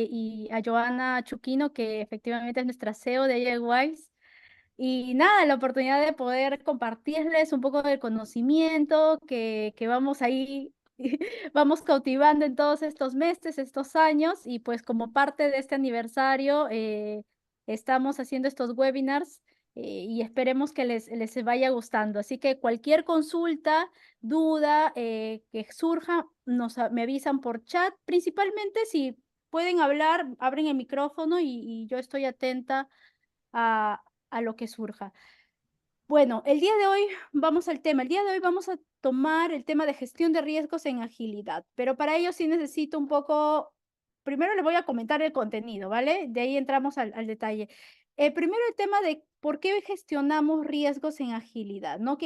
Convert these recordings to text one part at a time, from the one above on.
y a Joana Chuquino, que efectivamente es nuestra CEO de AI Wise. Y nada, la oportunidad de poder compartirles un poco del conocimiento que vamos ahí, vamos cautivando en todos estos meses, estos años, y pues como parte de este aniversario estamos haciendo estos webinars y esperemos que les vaya gustando. Así que cualquier consulta, duda que surja, me avisan por chat, principalmente si pueden hablar, abren el micrófono y yo estoy atenta a lo que surja. Bueno, el día de hoy vamos al tema. El día de hoy vamos a tomar el tema de gestión de riesgos en agilidad, pero para ello sí necesito un poco, primero les voy a comentar el contenido, ¿vale? De ahí entramos al detalle. Primero el tema de por qué gestionamos riesgos en agilidad, ¿no?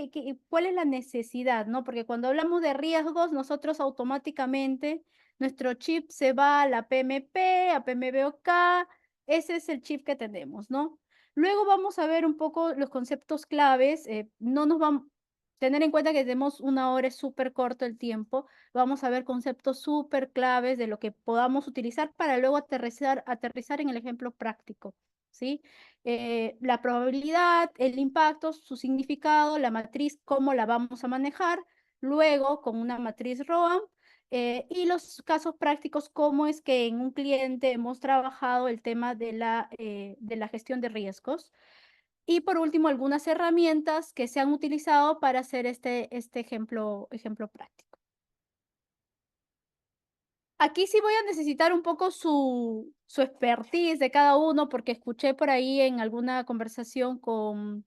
¿Cuál es la necesidad, ¿no? Porque cuando hablamos de riesgos, nosotros automáticamente, nuestro chip se va a la PMP, a PMBOK, ese es el chip que tenemos, ¿no? Luego vamos a ver un poco los conceptos claves. No nos vamos tener en cuenta que tenemos una hora, es súper corto el tiempo. Vamos a ver conceptos súper claves de lo que podamos utilizar para luego aterrizar en el ejemplo práctico, ¿sí? La probabilidad, el impacto, su significado, la matriz, cómo la vamos a manejar. Luego, con una matriz ROAM, y los casos prácticos, cómo es que en un cliente hemos trabajado el tema de la gestión de riesgos. Y por último, algunas herramientas que se han utilizado para hacer este ejemplo práctico. Aquí sí voy a necesitar un poco su expertise de cada uno, porque escuché por ahí en alguna conversación con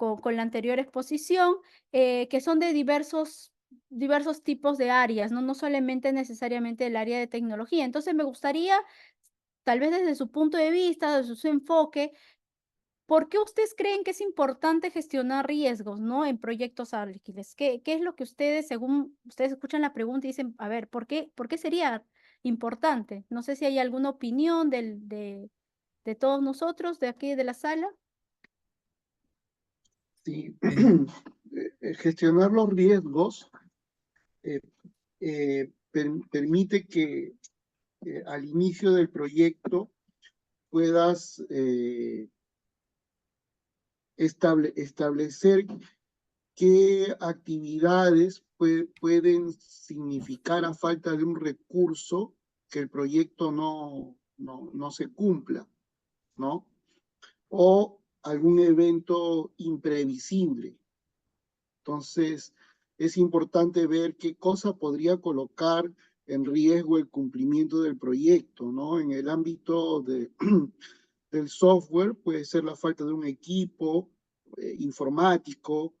la anterior exposición, que son de diversos tipos de áreas, ¿no? No solamente necesariamente el área de tecnología. Entonces me gustaría, tal vez desde su punto de vista, desde su enfoque, ¿por qué ustedes creen que es importante gestionar riesgos, ¿no? En proyectos ágiles. ¿Qué es lo que ustedes, según ustedes escuchan la pregunta y dicen, a ver, ¿por qué sería importante? No sé si hay alguna opinión de todos nosotros, de aquí de la sala. Sí, gestionar los riesgos eh, permite que al inicio del proyecto puedas establecer qué actividades pueden significar a falta de un recurso que el proyecto no se cumpla, ¿no? O algún evento imprevisible. Entonces, es importante ver qué cosa podría colocar en riesgo el cumplimiento del proyecto, ¿no? En el ámbito del software puede ser la falta de un equipo informático,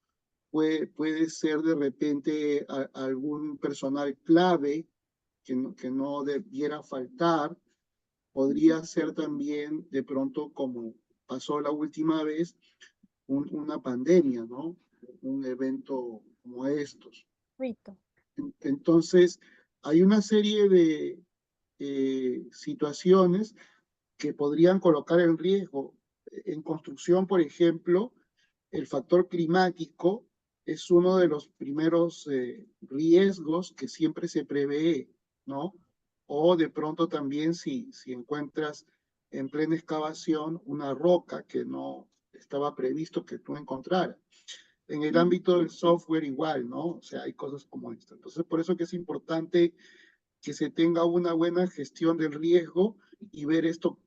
puede ser de repente algún personal clave que no debiera faltar, podría ser también de pronto como pasó la última vez, una pandemia, ¿no? Un evento como estos. Rito. Entonces, hay una serie de situaciones que podrían colocar en riesgo. En construcción, por ejemplo, el factor climático es uno de los primeros riesgos que siempre se prevé, ¿no? O de pronto también si encuentras en plena excavación una roca que no estaba previsto que tú encontraras. En el ámbito del software igual, ¿no? O sea, hay cosas como esto. Entonces, por eso que es importante que se tenga una buena gestión del riesgo y ver esto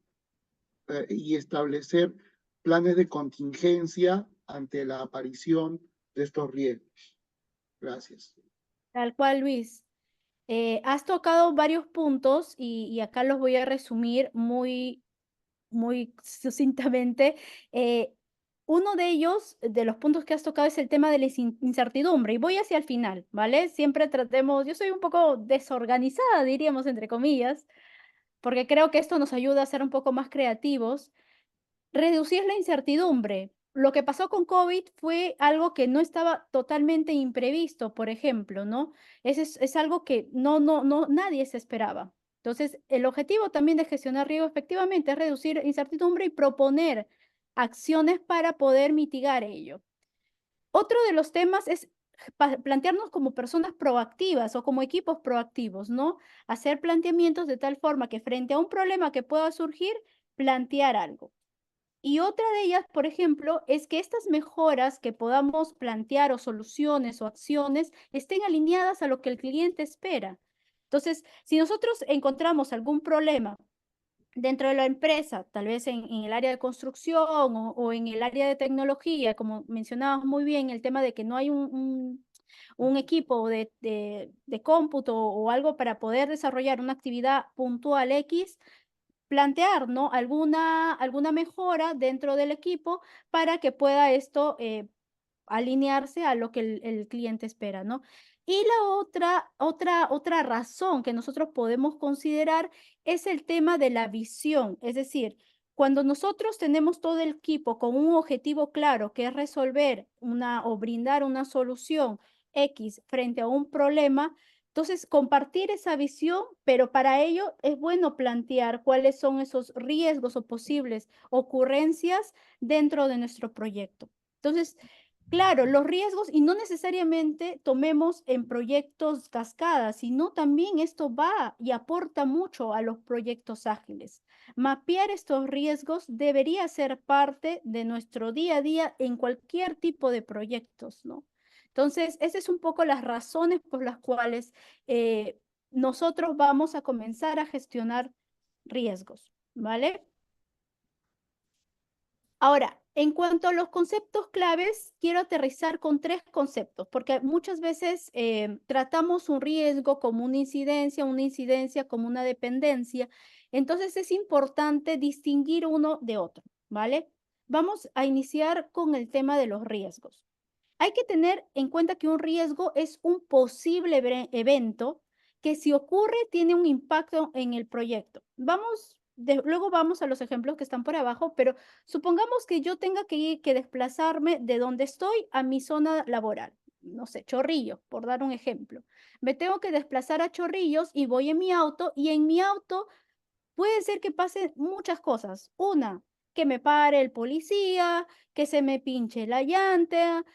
y establecer planes de contingencia ante la aparición de estos riesgos. Gracias. Tal cual, Luis. Has tocado varios puntos y acá los voy a resumir muy sucintamente. Eh, Uno de ellos, de los puntos que has tocado, es el tema de la incertidumbre. Y voy hacia el final, ¿vale? Siempre tratemos, yo soy un poco desorganizada, diríamos, entre comillas, porque creo que esto nos ayuda a ser un poco más creativos. Reducir la incertidumbre. Lo que pasó con COVID fue algo que no estaba totalmente imprevisto, por ejemplo, ¿no? Es algo que no, nadie se esperaba. Entonces, el objetivo también de gestionar riesgo efectivamente es reducir incertidumbre y proponer acciones para poder mitigar ello. Otro de los temas es plantearnos como personas proactivas o como equipos proactivos, ¿no? Hacer planteamientos de tal forma que frente a un problema que pueda surgir, plantear algo. Y otra de ellas, por ejemplo, es que estas mejoras que podamos plantear o soluciones o acciones estén alineadas a lo que el cliente espera. Entonces, si nosotros encontramos algún problema dentro de la empresa, tal vez en el área de construcción o en el área de tecnología, como mencionabas muy bien, el tema de que no hay un equipo de cómputo o algo para poder desarrollar una actividad puntual X, plantear, ¿no? Alguna mejora dentro del equipo para que pueda esto alinearse a lo que el cliente espera, ¿no? Y la otra razón que nosotros podemos considerar es el tema de la visión. Es decir, cuando nosotros tenemos todo el equipo con un objetivo claro, que es resolver o brindar una solución X frente a un problema, entonces compartir esa visión, pero para ello es bueno plantear cuáles son esos riesgos o posibles ocurrencias dentro de nuestro proyecto. Entonces, claro, los riesgos, y no necesariamente tomemos en proyectos cascadas, sino también esto va y aporta mucho a los proyectos ágiles. Mapear estos riesgos debería ser parte de nuestro día a día en cualquier tipo de proyectos, ¿no? Entonces, esas son un poco las razones por las cuales eh, nosotros vamos a comenzar a gestionar riesgos, ¿vale? Ahora, en cuanto a los conceptos claves, quiero aterrizar con tres conceptos, porque muchas veces tratamos un riesgo como una incidencia como una dependencia. Entonces es importante distinguir uno de otro, ¿vale? Vamos a iniciar con el tema de los riesgos. Hay que tener en cuenta que un riesgo es un posible evento que si ocurre tiene un impacto en el proyecto. Luego vamos a los ejemplos que están por abajo, pero supongamos que yo tenga que desplazarme de donde estoy a mi zona laboral. No sé, Chorrillos, por dar un ejemplo. Me tengo que desplazar a Chorrillos y voy en mi auto y en mi auto puede ser que pasen muchas cosas. Una, que me pare el policía, que se me pinche la llanta,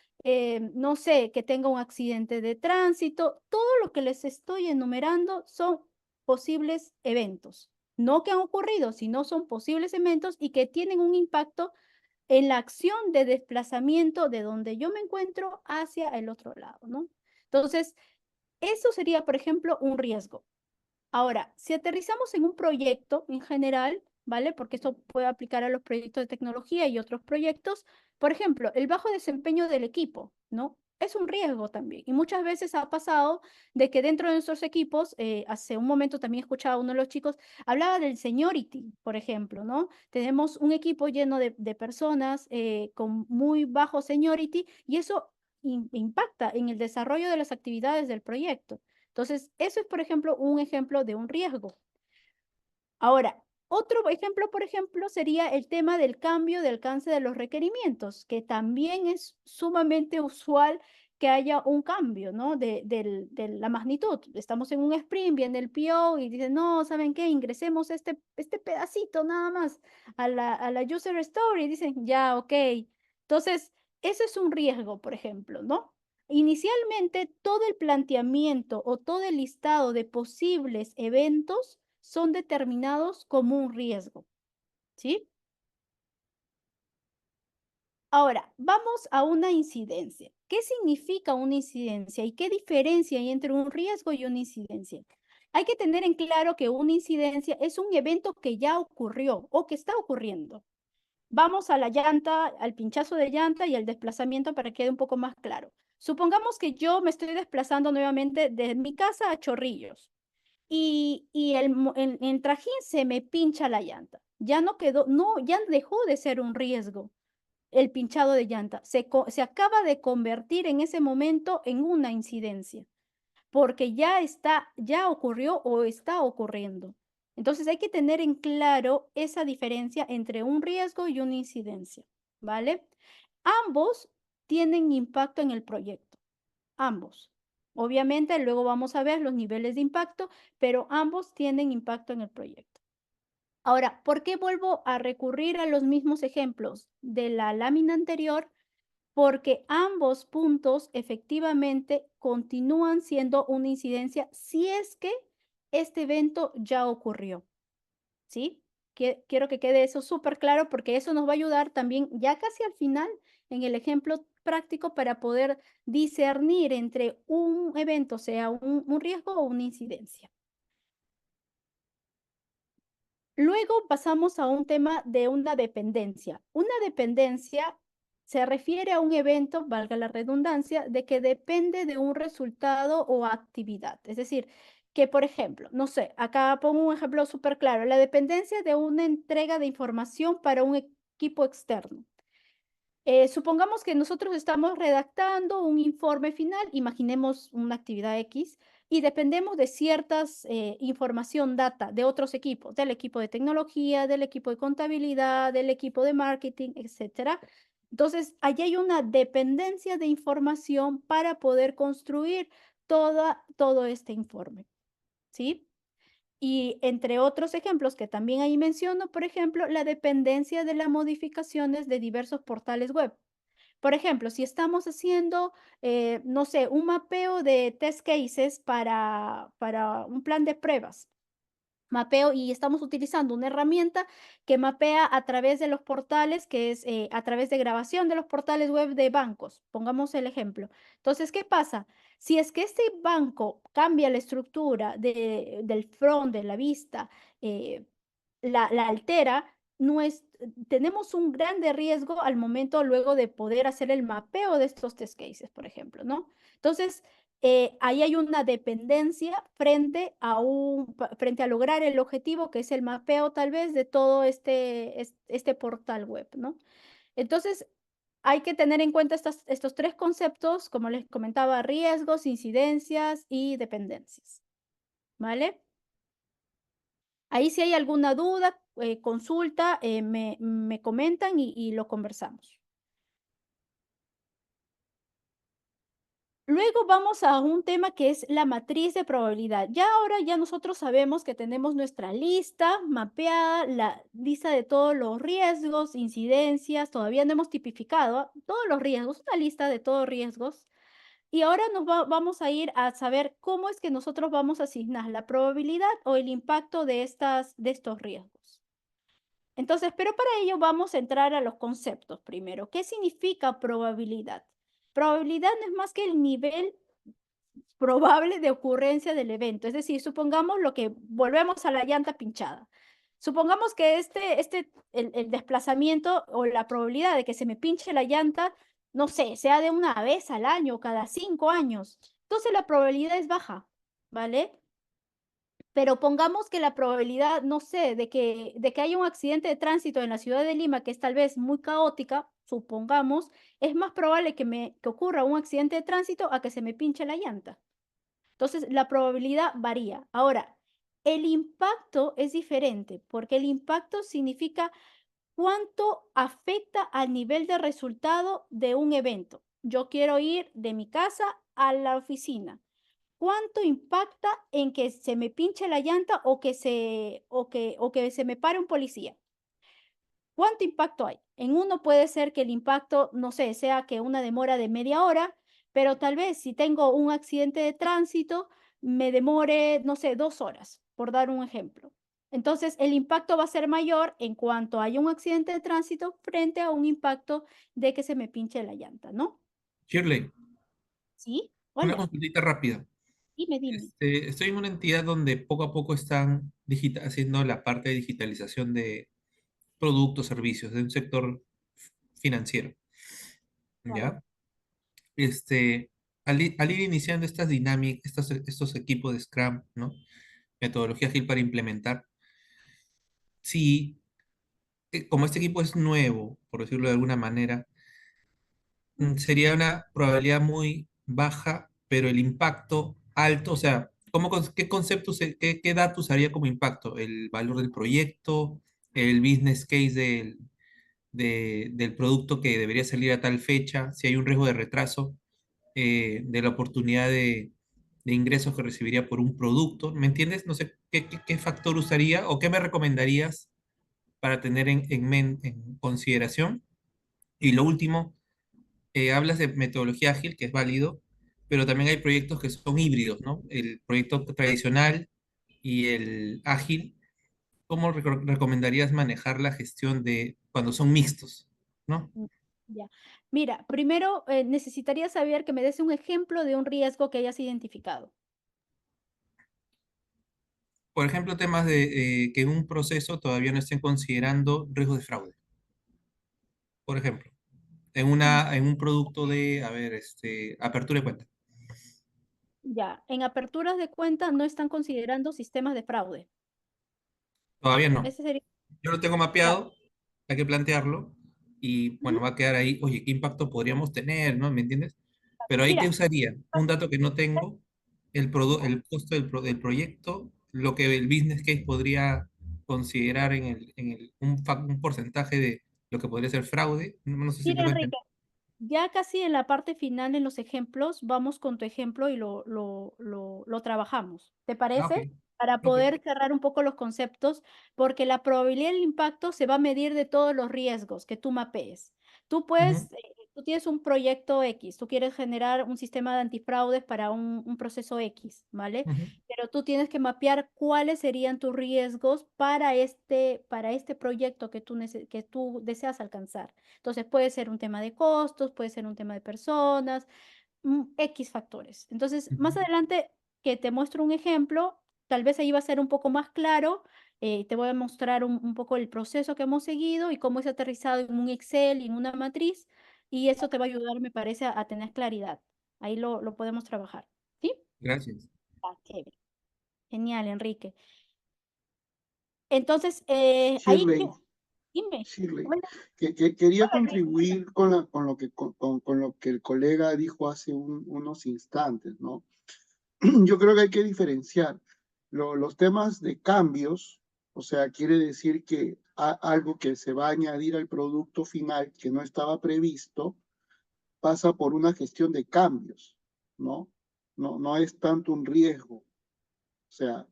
no sé, que tenga un accidente de tránsito. Todo lo que les estoy enumerando son posibles eventos. No que han ocurrido, sino son posibles eventos y que tienen un impacto en la acción de desplazamiento de donde yo me encuentro hacia el otro lado, ¿no? Entonces, eso sería, por ejemplo, un riesgo. Ahora, si aterrizamos en un proyecto en general, ¿vale? Porque esto puede aplicar a los proyectos de tecnología y otros proyectos. Por ejemplo, el bajo desempeño del equipo, ¿no? Es un riesgo también. Y muchas veces ha pasado de que dentro de nuestros equipos, hace un momento también escuchaba a uno de los chicos, hablaba del seniority, por ejemplo, ¿no? Tenemos un equipo lleno de personas con muy bajo seniority y eso impacta en el desarrollo de las actividades del proyecto. Entonces, eso es, por ejemplo, un ejemplo de un riesgo. Ahora, otro ejemplo, por ejemplo, sería el tema del cambio de alcance de los requerimientos, que también es sumamente usual que haya un cambio, ¿no? De la magnitud. Estamos en un sprint, viene el PO y dice, no, ¿saben qué? Ingresemos este pedacito nada más a la user story. Y dicen, ya, ok. Entonces, eso es un riesgo, por ejemplo, ¿no? Inicialmente, todo el planteamiento o todo el listado de posibles eventos son determinados como un riesgo, ¿sí? Ahora, vamos a una incidencia. ¿Qué significa una incidencia y qué diferencia hay entre un riesgo y una incidencia? Hay que tener en claro que una incidencia es un evento que ya ocurrió o que está ocurriendo. Vamos a la llanta, al pinchazo de llanta y al desplazamiento para que quede un poco más claro. Supongamos que yo me estoy desplazando nuevamente de mi casa a Chorrillos y en Trajín se me pincha la llanta. Ya no quedó, no, ya dejó de ser un riesgo el pinchado de llanta. Se acaba de convertir en ese momento en una incidencia porque ya ocurrió o está ocurriendo. Entonces hay que tener en claro esa diferencia entre un riesgo y una incidencia, ¿vale? Ambos tienen impacto en el proyecto, ambos. Obviamente luego vamos a ver los niveles de impacto, pero ambos tienen impacto en el proyecto. Ahora, ¿por qué vuelvo a recurrir a los mismos ejemplos de la lámina anterior? porque ambos puntos efectivamente continúan siendo una incidencia si es que este evento ya ocurrió, ¿sí? Quiero que quede eso súper claro porque eso nos va a ayudar también ya casi al final en el ejemplo práctico para poder discernir entre un evento, sea un riesgo o una incidencia. Luego pasamos a un tema de una dependencia. Una dependencia se refiere a un evento, valga la redundancia, de que depende de un resultado o actividad. Es decir, que por ejemplo, no sé, acá pongo un ejemplo súper claro, la dependencia de una entrega de información para un equipo externo. Supongamos que nosotros estamos redactando un informe final, imaginemos una actividad X, y dependemos de ciertas información, data de otros equipos, del equipo de tecnología, del equipo de contabilidad, del equipo de marketing, etcétera. Entonces, allí hay una dependencia de información para poder construir todo este informe, ¿sí? Y entre otros ejemplos que también ahí menciono, por ejemplo, la dependencia de las modificaciones de diversos portales web. Por ejemplo, si estamos haciendo, no sé, un mapeo de test cases para un plan de pruebas, mapeo y estamos utilizando una herramienta que mapea a través de los portales, que es a través de grabación de los portales web de bancos, pongamos el ejemplo. Entonces, ¿qué pasa? Si es que este banco cambia la estructura del front, de la vista, eh, la altera, tenemos un grande riesgo al momento luego de poder hacer el mapeo de estos test cases, por ejemplo, ¿no? Entonces, ahí hay una dependencia frente a lograr el objetivo, que es el mapeo tal vez de todo este portal web, ¿no? Entonces, hay que tener en cuenta estos tres conceptos, como les comentaba, riesgos, incidencias y dependencias, ¿vale? Ahí si hay alguna duda, consulta, me comentan y lo conversamos. Luego vamos a un tema que es la matriz de probabilidad. Ya ahora ya nosotros sabemos que tenemos nuestra lista mapeada, la lista de todos los riesgos, incidencias, todavía no hemos tipificado todos los riesgos, una lista de todos riesgos. Y ahora vamos a ir a saber cómo es que nosotros vamos a asignar la probabilidad o el impacto de estos riesgos. Entonces, pero para ello vamos a entrar a los conceptos primero. ¿Qué significa probabilidad? Probabilidad no es más que el nivel probable de ocurrencia del evento. Es decir, supongamos lo que volvemos a la llanta pinchada. Supongamos que el desplazamiento o la probabilidad de que se me pinche la llanta, no sé, sea de una vez al año, cada 5 años. Entonces la probabilidad es baja, ¿vale? Pero pongamos que la probabilidad, no sé, de que haya un accidente de tránsito en la ciudad de Lima, que es tal vez muy caótica, supongamos, es más probable que ocurra un accidente de tránsito a que se me pinche la llanta. Entonces, la probabilidad varía. Ahora, el impacto es diferente, porque el impacto significa cuánto afecta al nivel de resultado de un evento. Yo quiero ir de mi casa a la oficina. ¿Cuánto impacta en que se me pinche la llanta o que se me pare un policía? ¿Cuánto impacto hay? En uno puede ser que el impacto, no sé, sea que una demora de media hora, pero tal vez si tengo un accidente de tránsito, me demore, no sé, 2 horas, por dar un ejemplo. Entonces, el impacto va a ser mayor en cuanto haya un accidente de tránsito frente a un impacto de que se me pinche la llanta, ¿no? Shirley, ¿Sí? una Hola, consultita rápida. dime. Estoy en una entidad donde poco a poco están haciendo la parte de digitalización de productos, servicios, de un sector financiero, Claro. ¿ya? Al ir iniciando estas dinámicas, estos equipos de Scrum, ¿no? Metodología ágil para implementar, si, como este equipo es nuevo, por decirlo de alguna manera, sería una probabilidad muy baja, pero el impacto alto, o sea, ¿qué conceptos, qué datos haría como impacto? ¿El valor del proyecto, el business case del producto que debería salir a tal fecha, si hay un riesgo de retraso, de la oportunidad de ingresos que recibiría por un producto? ¿Me entiendes? No sé qué factor usaría o qué me recomendarías para tener en consideración. Y lo último, hablas de metodología ágil, que es válido, pero también hay proyectos que son híbridos, ¿no? El proyecto tradicional y el ágil. ¿Cómo recomendarías manejar la gestión de cuando son mixtos, ¿no? Mm, Ya. Mira, primero necesitaría saber que me des un ejemplo de un riesgo que hayas identificado. Por ejemplo, temas de que en un proceso todavía no estén considerando riesgos de fraude. Por ejemplo, Mm, en un producto de, a ver, apertura de cuenta. Ya, en aperturas de cuenta no están considerando sistemas de fraude. Todavía no. Ese sería, Yo lo tengo ya. mapeado, hay que plantearlo y bueno, Ujú. va a quedar ahí, oye, ¿qué impacto podríamos tener, ¿no? ¿Me entiendes? Pero ahí, ¿qué Mira, usaría? Un dato que no tengo, el costo del proyecto, lo que el business case podría considerar un porcentaje de lo que podría ser fraude. No, no sé si me mira, voy a Enrique, entender. ya casi en la parte final, en los ejemplos, vamos con tu ejemplo y lo trabajamos. ¿Te Ah, ok, parece? Para ok. poder cerrar un poco los conceptos, porque la probabilidad del impacto se va a medir de todos los riesgos que tú mapees. Tú Ujú, puedes, tú tienes un proyecto X, tú quieres generar un sistema de antifraudes para un proceso X, ¿vale? ujú, Pero tú tienes que mapear cuáles serían tus riesgos para este proyecto que tú deseas alcanzar. Entonces puede ser un tema de costos, puede ser un tema de personas, X factores. Entonces, ujú. más adelante que te muestro un ejemplo, tal vez ahí va a ser un poco más claro. Te voy a mostrar un poco el proceso que hemos seguido y cómo es aterrizado en un Excel y en una matriz. Y eso te va a ayudar, me parece, a tener claridad. Ahí lo podemos trabajar. ¿Sí? Gracias. Ah, chévere. Genial, Enrique. Entonces, ahí, Shirley, dime. Shirley, Bueno, que quería hola, Enrique. contribuir con lo que el colega dijo hace unos instantes, ¿no? Yo creo que hay que diferenciar los temas de cambios, o sea, quiere decir que algo que se va a añadir al producto final que no estaba previsto pasa por una gestión de cambios, ¿no? No es tanto un riesgo, o sea,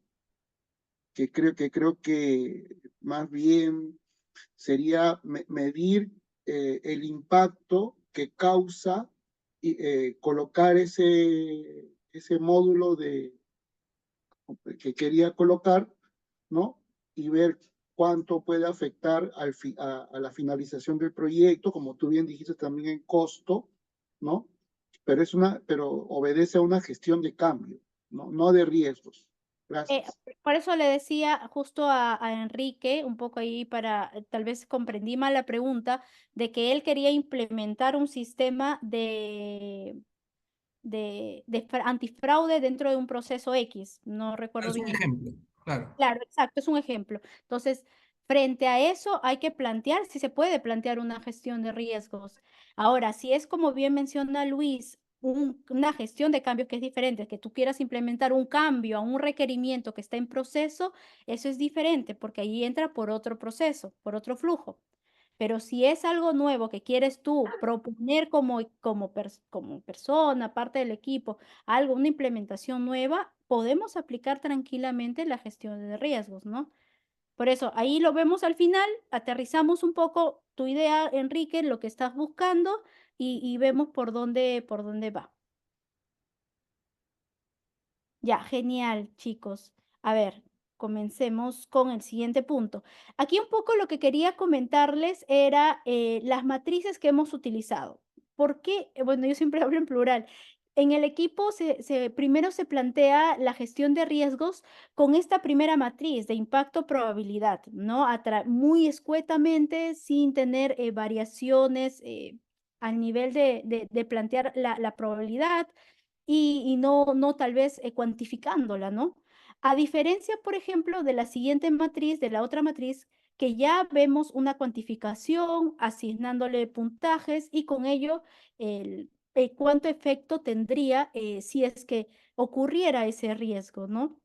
que más bien sería medir el impacto que causa colocar ese módulo que quería colocar, ¿no? Y ver cuánto puede afectar a la finalización del proyecto, como tú bien dijiste también en costo, ¿no? Pero obedece a una gestión de cambio, no de riesgos. Eh, Gracias. por eso le decía justo a Enrique, un poco ahí para, tal vez comprendí mal la pregunta, de que él quería implementar un sistema de antifraude dentro de un proceso X. No recuerdo Es un bien el. ejemplo, claro. Claro, exacto, es un ejemplo. Entonces, frente a eso hay que plantear, si se puede plantear una gestión de riesgos. Ahora, si es como bien menciona Luis, una gestión de cambios que es diferente, que tú quieras implementar un cambio a un requerimiento que está en proceso, eso es diferente porque ahí entra por otro proceso, por otro flujo. Pero si es algo nuevo que quieres tú proponer como persona, parte del equipo, algo, una implementación nueva, podemos aplicar tranquilamente la gestión de riesgos, ¿no? Por eso, ahí lo vemos al final, aterrizamos un poco tu idea, Enrique, lo que estás buscando y vemos por dónde va. Ya, genial, chicos. A ver, comencemos con el siguiente punto. Aquí un poco lo que quería comentarles era las matrices que hemos utilizado. ¿Por qué? Bueno, yo siempre hablo en plural. En el equipo primero se plantea la gestión de riesgos con esta primera matriz de impacto-probabilidad, ¿no? Muy escuetamente, sin tener variaciones al nivel de plantear la probabilidad y no tal vez cuantificándola, ¿no? A diferencia, por ejemplo, de la siguiente matriz, de la otra matriz, que ya vemos una cuantificación, asignándole puntajes y con ello cuánto efecto tendría si es que ocurriera ese riesgo, ¿no?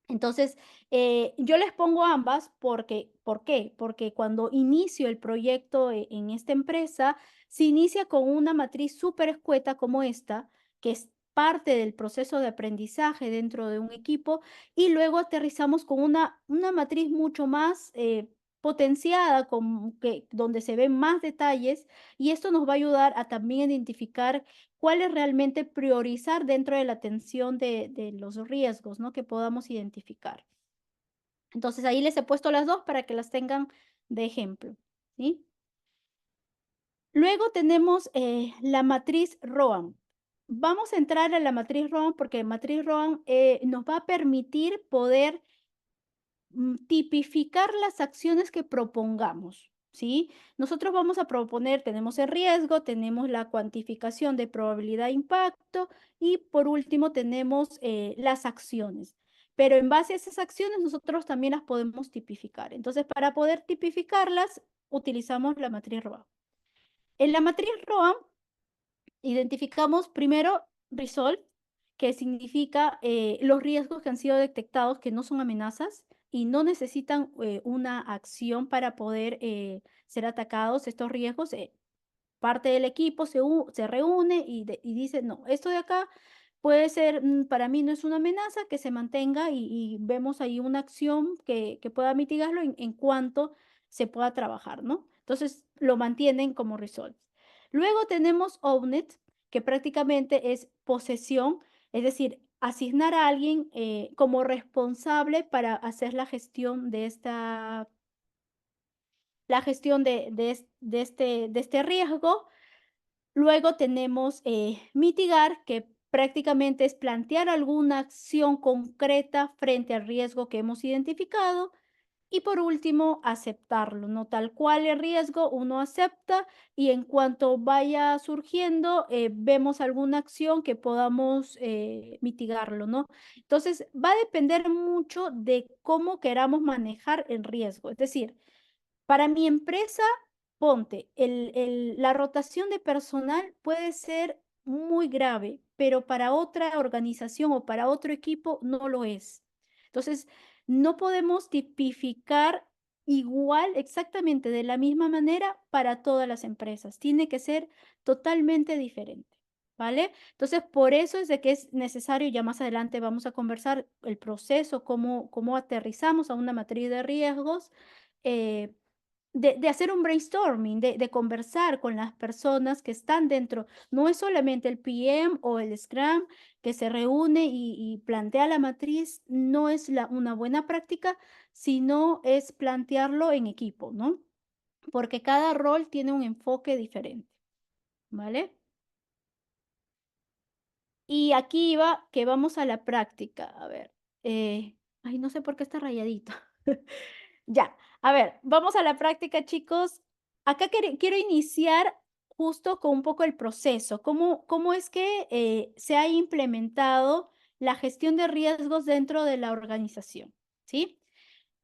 Entonces, yo les pongo ambas porque, ¿por qué? Porque cuando inicio el proyecto en esta empresa, se inicia con una matriz súper escueta como esta, que es parte del proceso de aprendizaje dentro de un equipo, y luego aterrizamos con una matriz mucho más potenciada, donde se ven más detalles, y esto nos va a ayudar a también identificar cuál es realmente priorizar dentro de la atención de los riesgos, ¿no? Que podamos identificar. Entonces ahí les he puesto las dos para que las tengan de ejemplo, ¿sí? Luego tenemos la matriz ROAM. Vamos a entrar a la matriz ROAM porque la matriz ROAM nos va a permitir poder tipificar las acciones que propongamos, ¿sí? Nosotros vamos a proponer, tenemos el riesgo, tenemos la cuantificación de probabilidad de impacto y por último tenemos las acciones. Pero en base a esas acciones nosotros también las podemos tipificar. Entonces, para poder tipificarlas, utilizamos la matriz ROAM. En la matriz ROAM identificamos primero Resolve, que significa los riesgos que han sido detectados que no son amenazas y no necesitan una acción para poder ser atacados. Estos riesgos, parte del equipo se reúne y dice, no, esto de acá puede ser, para mí no es una amenaza, que se mantenga y vemos ahí una acción que pueda mitigarlo en cuanto se pueda trabajar, ¿no? Entonces lo mantienen como resolve. Luego tenemos Owned, que prácticamente es posesión, es decir, asignar a alguien como responsable para hacer la gestión de este riesgo. Luego tenemos mitigar, que prácticamente es plantear alguna acción concreta frente al riesgo que hemos identificado. Y por último, aceptarlo, ¿no? Tal cual el riesgo, uno acepta y en cuanto vaya surgiendo, vemos alguna acción que podamos mitigarlo, ¿no? Entonces, va a depender mucho de cómo queramos manejar el riesgo. Es decir, para mi empresa, ponte, la rotación de personal puede ser muy grave, pero para otra organización o para otro equipo no lo es. Entonces, no podemos tipificar igual, exactamente de la misma manera para todas las empresas. Tiene que ser totalmente diferente, ¿vale? Entonces, por eso es de que es necesario, ya más adelante vamos a conversar el proceso, cómo aterrizamos a una matriz de riesgos. eh, de hacer un brainstorming, de conversar con las personas que están dentro. No es solamente el PM o el Scrum que se reúne y plantea la matriz, no es una buena práctica, sino es plantearlo en equipo, ¿no? Porque cada rol tiene un enfoque diferente, ¿vale? Y aquí iba que vamos a la práctica. A ver, ay, no sé por qué está rayadito. Ya, a ver, vamos a la práctica, chicos. Acá quiero iniciar justo con un poco el proceso. ¿Cómo es que se ha implementado la gestión de riesgos dentro de la organización? ¿Sí?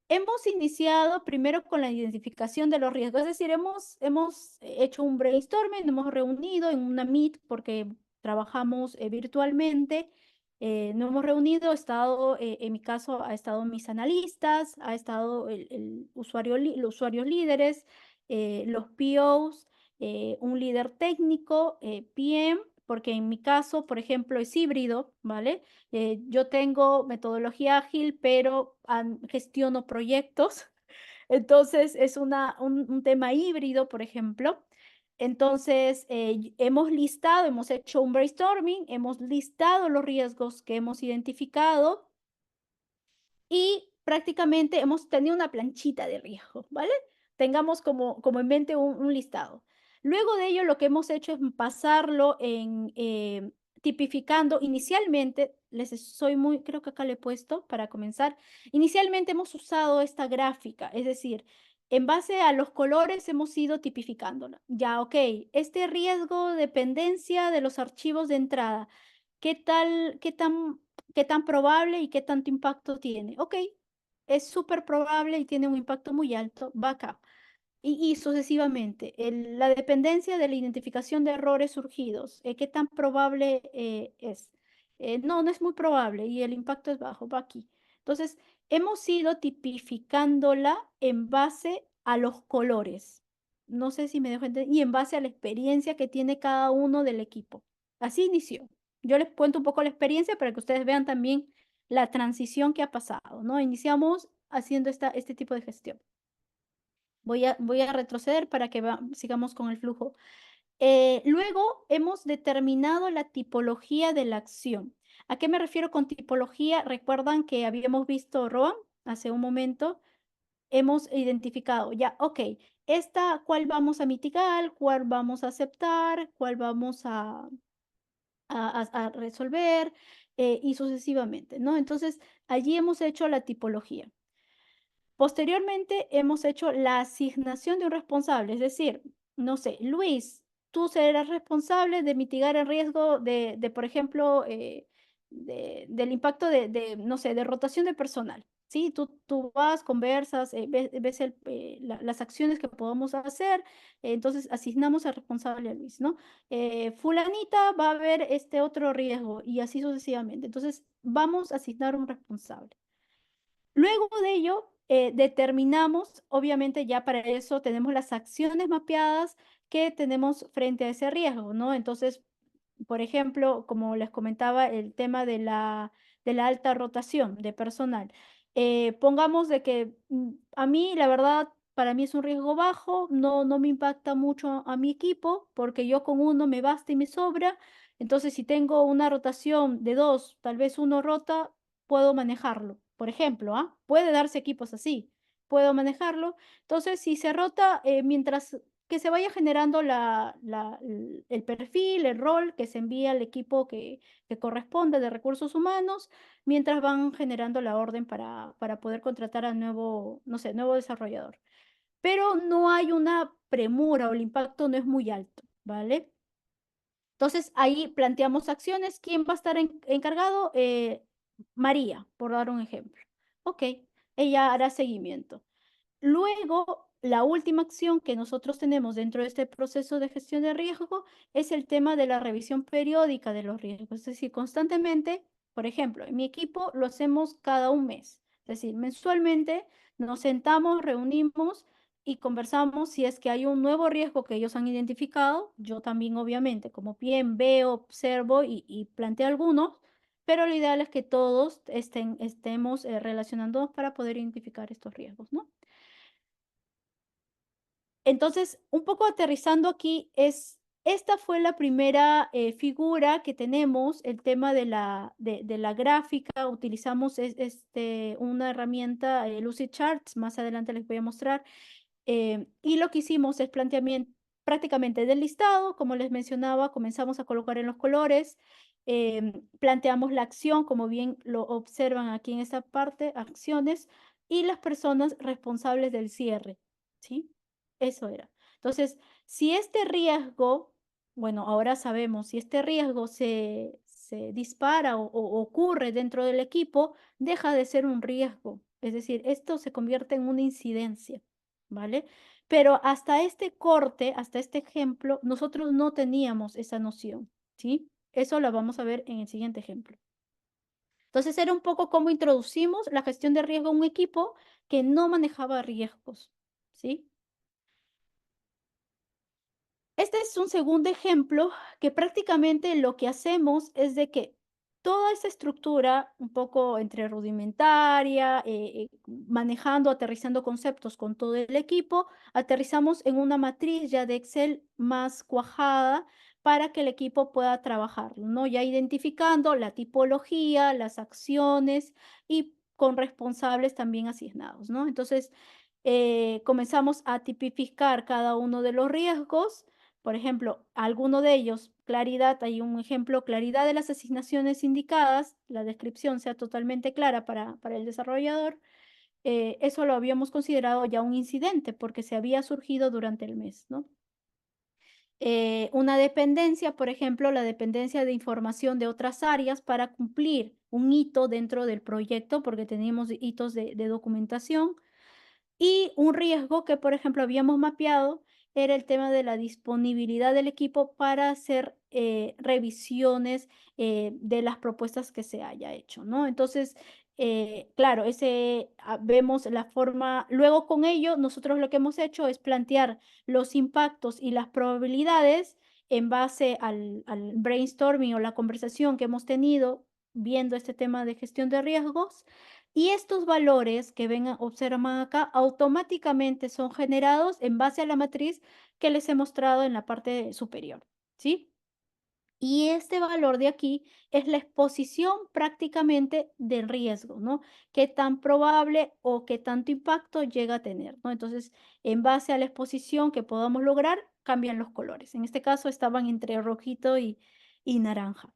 Hemos iniciado primero con la identificación de los riesgos, es decir, hemos hecho un brainstorming, nos hemos reunido en una Meet porque trabajamos virtualmente, nos hemos reunido, en mi caso, ha estado mis analistas, ha estado los usuarios líderes, los POs, un líder técnico, PM, porque en mi caso, por ejemplo, es híbrido, ¿vale? Yo tengo metodología ágil, pero gestiono proyectos. Entonces, es un tema híbrido, por ejemplo. Entonces, hemos hecho un brainstorming, hemos listado los riesgos que hemos identificado y prácticamente hemos tenido una planchita de riesgo, ¿vale? Tengamos como en mente un listado. Luego de ello, lo que hemos hecho es pasarlo tipificando. Inicialmente, creo que acá le he puesto para comenzar. Inicialmente hemos usado esta gráfica, es decir, en base a los colores hemos ido tipificándola. Ya, ok, este riesgo de dependencia de los archivos de entrada, qué tan probable y qué tanto impacto tiene? Ok, es súper probable y tiene un impacto muy alto, va acá. Y sucesivamente, la dependencia de la identificación de errores surgidos, ¿qué tan probable es? No, no es muy probable y el impacto es bajo, va aquí. Entonces, hemos ido tipificándola en base a los colores. No sé si me dejo entender, y en base a la experiencia que tiene cada uno del equipo. Así inició. Yo les cuento un poco la experiencia para que ustedes vean también la transición que ha pasado, ¿no? Iniciamos haciendo este tipo de gestión. Voy a retroceder para que sigamos con el flujo. Luego hemos determinado la tipología de la acción. ¿A qué me refiero con tipología? Recuerdan que habíamos visto ROAM hace un momento. Hemos identificado ya, ok, esta, cuál vamos a mitigar, cuál vamos a aceptar, cuál vamos a resolver y sucesivamente, ¿no? Entonces, allí hemos hecho la tipología. Posteriormente, hemos hecho la asignación de un responsable, es decir, no sé, Luis, tú serás responsable de mitigar el riesgo por ejemplo, del impacto no sé, de rotación de personal. ¿Sí? Tú vas, conversas, ves las acciones que podemos hacer, entonces asignamos al responsable a Luis, ¿no? Fulanita va a ver este otro riesgo y así sucesivamente. Entonces, vamos a asignar un responsable. Luego de ello, determinamos, obviamente ya para eso tenemos las acciones mapeadas que tenemos frente a ese riesgo, ¿no? Entonces, por ejemplo, como les comentaba, el tema de la alta rotación de personal. Pongamos de que a mí, la verdad, para mí es un riesgo bajo, no me impacta mucho a mi equipo, porque yo con uno me basta y me sobra. Entonces, si tengo una rotación de dos, tal vez uno rota, puedo manejarlo. Por ejemplo, ¿ah? Puede darse equipos así, puedo manejarlo. Entonces, si se rota, mientras que se vaya generando el perfil, el rol que se envía al equipo que corresponde de recursos humanos, mientras van generando la orden para poder contratar a nuevo, no sé, nuevo desarrollador. Pero no hay una premura o el impacto no es muy alto, ¿vale? Entonces ahí planteamos acciones. ¿Quién va a estar encargado? María, por dar un ejemplo. Ok, ella hará seguimiento. Luego, la última acción que nosotros tenemos dentro de este proceso de gestión de riesgo es el tema de la revisión periódica de los riesgos. Es decir, constantemente, por ejemplo, en mi equipo lo hacemos cada un mes. Es decir, mensualmente nos sentamos, reunimos y conversamos si es que hay un nuevo riesgo que ellos han identificado. Yo también, obviamente, como bien veo, observo y planteo algunos, pero lo ideal es que todos estemos relacionándonos para poder identificar estos riesgos, ¿no? Entonces, un poco aterrizando aquí, esta fue la primera figura que tenemos, el tema de la gráfica. Utilizamos una herramienta, Lucidcharts, más adelante les voy a mostrar. Y lo que hicimos es planteamiento prácticamente del listado, como les mencionaba, comenzamos a colocar en los colores, planteamos la acción, como bien lo observan aquí en esta parte, acciones, y las personas responsables del cierre, ¿sí? Eso era. Entonces, si este riesgo, bueno, ahora sabemos, si este riesgo se dispara o ocurre dentro del equipo, deja de ser un riesgo. Es decir, esto se convierte en una incidencia, ¿vale? Pero hasta este corte, hasta este ejemplo, nosotros no teníamos esa noción, ¿sí? Eso lo vamos a ver en el siguiente ejemplo. Entonces, era un poco cómo introducimos la gestión de riesgo a un equipo que no manejaba riesgos, ¿sí? Este es un segundo ejemplo que prácticamente lo que hacemos es de que toda esa estructura, un poco entre rudimentaria, manejando, aterrizando conceptos con todo el equipo, aterrizamos en una matriz ya de Excel más cuajada para que el equipo pueda trabajarlo, ¿no? Ya identificando la tipología, las acciones y con responsables también asignados, ¿no? Entonces, comenzamos a tipificar cada uno de los riesgos. Por ejemplo, alguno de ellos, claridad, hay un ejemplo, claridad de las asignaciones indicadas, la descripción sea totalmente clara para el desarrollador. Eso lo habíamos considerado ya un incidente porque se había surgido durante el mes, ¿no? Una dependencia, por ejemplo, la dependencia de información de otras áreas para cumplir un hito dentro del proyecto, porque teníamos hitos de documentación. Y un riesgo que, por ejemplo, habíamos mapeado era el tema de la disponibilidad del equipo para hacer revisiones de las propuestas que se haya hecho, ¿no? Entonces, claro, vemos la forma, luego con ello, nosotros lo que hemos hecho es plantear los impactos y las probabilidades en base al brainstorming o la conversación que hemos tenido viendo este tema de gestión de riesgos Y estos valores que ven, observan acá, automáticamente son generados en base a la matriz que les he mostrado en la parte superior, ¿sí? Y este valor de aquí es la exposición prácticamente del riesgo, ¿no? Qué tan probable o qué tanto impacto llega a tener, ¿no? Entonces, en base a la exposición que podamos lograr, cambian los colores. En este caso estaban entre rojito y naranja.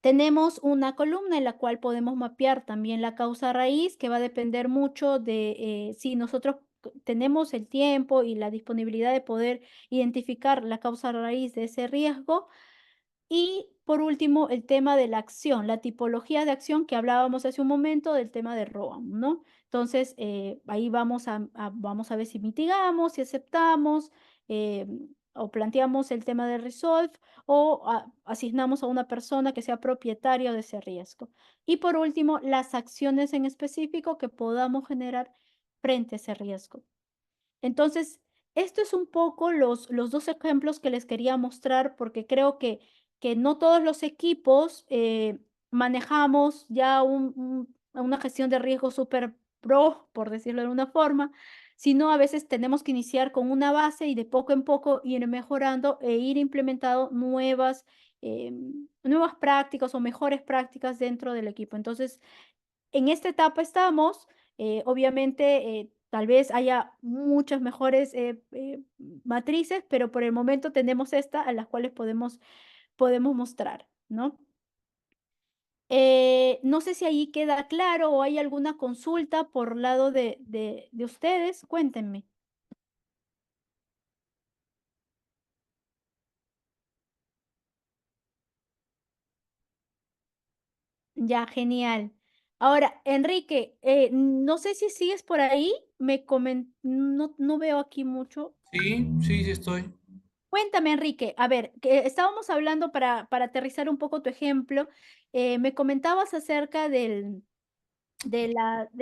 Tenemos una columna en la cual podemos mapear también la causa raíz, que va a depender mucho de si nosotros tenemos el tiempo y la disponibilidad de poder identificar la causa raíz de ese riesgo. Y por último, el tema de la acción, la tipología de acción que hablábamos hace un momento del tema de ROAM, ¿no? Entonces, ahí vamos a ver si mitigamos, si aceptamos, o planteamos el tema de Resolve, o asignamos a una persona que sea propietario de ese riesgo. Y por último, las acciones en específico que podamos generar frente a ese riesgo. Entonces, esto es un poco los dos ejemplos que les quería mostrar, porque creo que no todos los equipos manejamos ya una gestión de riesgo súper pro, por decirlo de una forma, sino a veces tenemos que iniciar con una base y de poco en poco ir mejorando e ir implementando nuevas prácticas o mejores prácticas dentro del equipo. Entonces, en esta etapa estamos, obviamente, tal vez haya muchas mejores matrices, pero por el momento tenemos esta a las cuales podemos mostrar, ¿no? No sé si ahí queda claro o hay alguna consulta por lado de ustedes, cuéntenme. Ya, genial. Ahora, Enrique, no sé si sigues por ahí, no veo aquí mucho. Sí, sí, sí estoy. Cuéntame, Enrique, a ver, que estábamos hablando para aterrizar un poco tu ejemplo, me comentabas acerca del